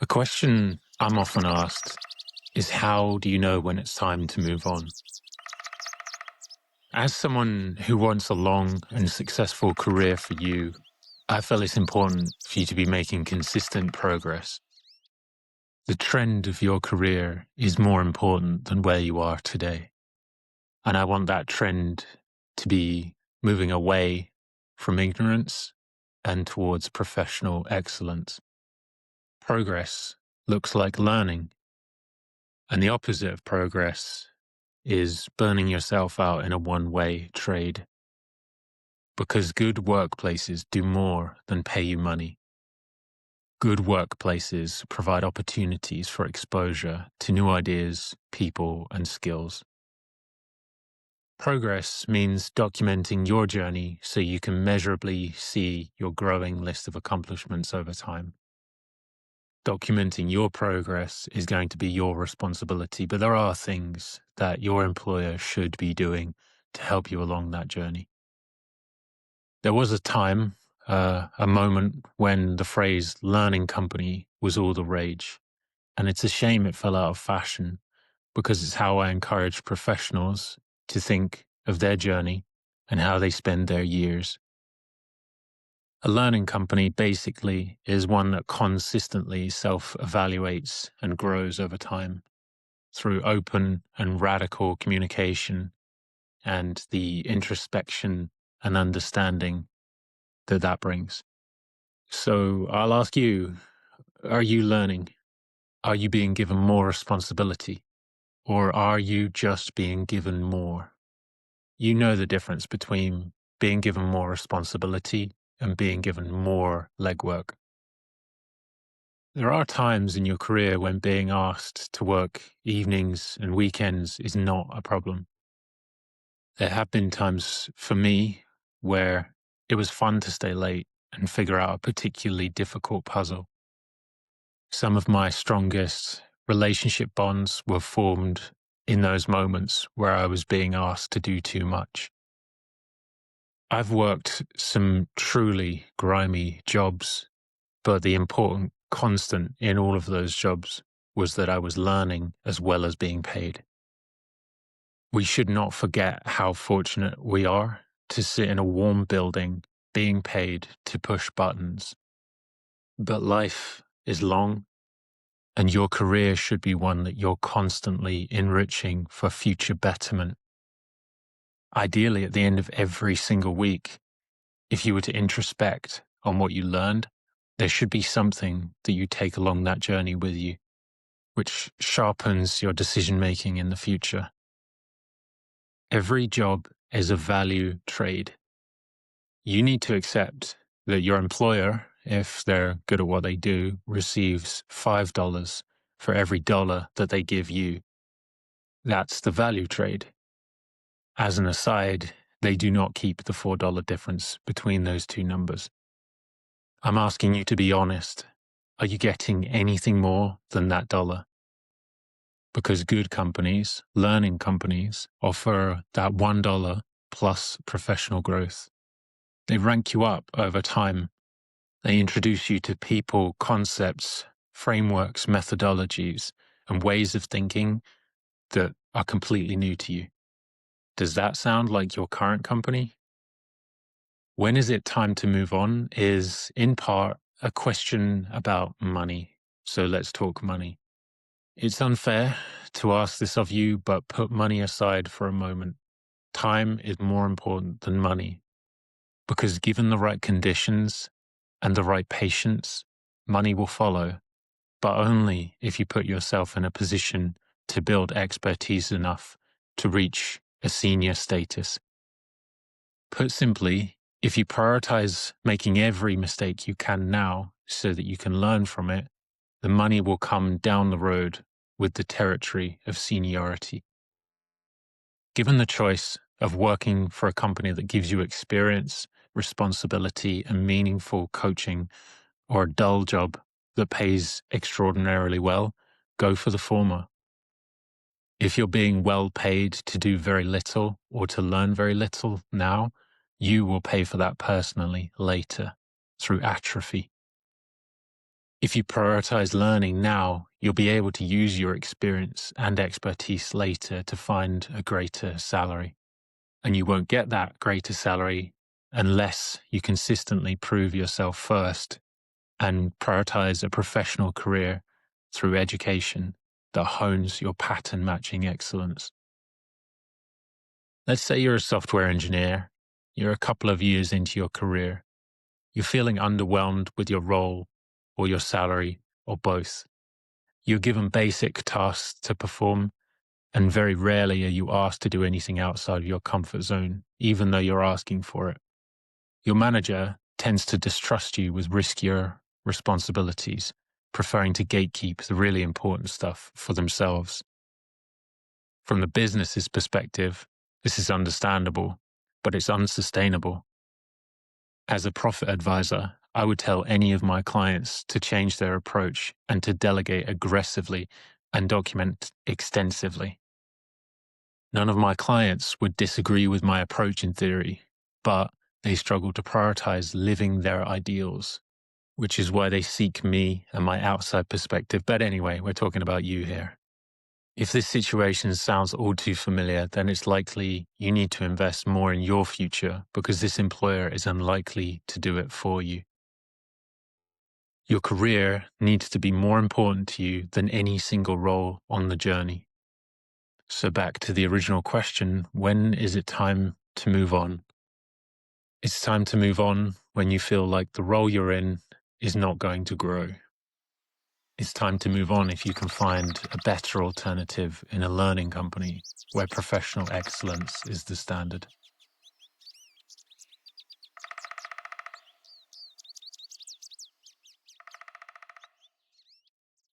A question I'm often asked is, how do you know when it's time to move on? As someone who wants a long and successful career for you, I feel it's important for you to be making consistent progress. The trend of your career is more important than where you are today. And I want that trend to be moving away from ignorance and towards professional excellence. Progress looks like learning. And the opposite of progress is burning yourself out in a one-way trade. Because good workplaces do more than pay you money. Good workplaces provide opportunities for exposure to new ideas, people, and skills. Progress means documenting your journey so you can measurably see your growing list of accomplishments over time. Documenting your progress is going to be your responsibility, but there are things that your employer should be doing to help you along that journey. There was a time, a moment when the phrase learning company was all the rage. And it's a shame it fell out of fashion, because it's how I encourage professionals to think of their journey and how they spend their years. A learning company basically is one that consistently self-evaluates and grows over time through open and radical communication and the introspection and understanding that brings. So I'll ask you, are you learning? Are you being given more responsibility? Or are you just being given more? You know the difference between being given more responsibility and being given more legwork. There are times in your career when being asked to work evenings and weekends is not a problem. There have been times for me where it was fun to stay late and figure out a particularly difficult puzzle. Some of my strongest relationship bonds were formed in those moments where I was being asked to do too much. I've worked some truly grimy jobs, but the important constant in all of those jobs was that I was learning as well as being paid. We should not forget how fortunate we are to sit in a warm building being paid to push buttons. But life is long, and your career should be one that you're constantly enriching for future betterment. Ideally, at the end of every single week, if you were to introspect on what you learned, there should be something that you take along that journey with you, which sharpens your decision-making in the future. Every job is a value trade. You need to accept that your employer, if they're good at what they do, receives $5 for every dollar that they give you. That's the value trade. As an aside, they do not keep the $4 difference between those two numbers. I'm asking you to be honest. Are you getting anything more than that dollar? Because good companies, learning companies, offer that $1 plus professional growth. They rank you up over time. They introduce you to people, concepts, frameworks, methodologies, and ways of thinking that are completely new to you. Does that sound like your current company? When is it time to move on is, in part, a question about money. So let's talk money. It's unfair to ask this of you, but put money aside for a moment. Time is more important than money, because given the right conditions and the right patience, money will follow, but only if you put yourself in a position to build expertise enough to reach a senior status. Put simply, if you prioritize making every mistake you can now so that you can learn from it, the money will come down the road with the territory of seniority. Given the choice of working for a company that gives you experience, responsibility, and meaningful coaching, or a dull job that pays extraordinarily well, go for the former. If you're being well paid to do very little or to learn very little now, you will pay for that personally later through atrophy. If you prioritize learning now, you'll be able to use your experience and expertise later to find a greater salary. And you won't get that greater salary unless you consistently prove yourself first and prioritize a professional career through education that hones your pattern matching excellence. Let's say you're a software engineer. You're a couple of years into your career. You're feeling underwhelmed with your role or your salary or both. You're given basic tasks to perform, and very rarely are you asked to do anything outside of your comfort zone, even though you're asking for it. Your manager tends to distrust you with riskier responsibilities, preferring to gatekeep the really important stuff for themselves. From the business's perspective, this is understandable, but it's unsustainable. As a profit advisor, I would tell any of my clients to change their approach and to delegate aggressively and document extensively. None of my clients would disagree with my approach in theory, but they struggle to prioritize living their ideals, which is why they seek me and my outside perspective. But anyway, we're talking about you here. If this situation sounds all too familiar, then it's likely you need to invest more in your future because this employer is unlikely to do it for you. Your career needs to be more important to you than any single role on the journey. So back to the original question, when is it time to move on? It's time to move on when you feel like the role you're in is not going to grow. It's time to move on if you can find a better alternative in a learning company where professional excellence is the standard.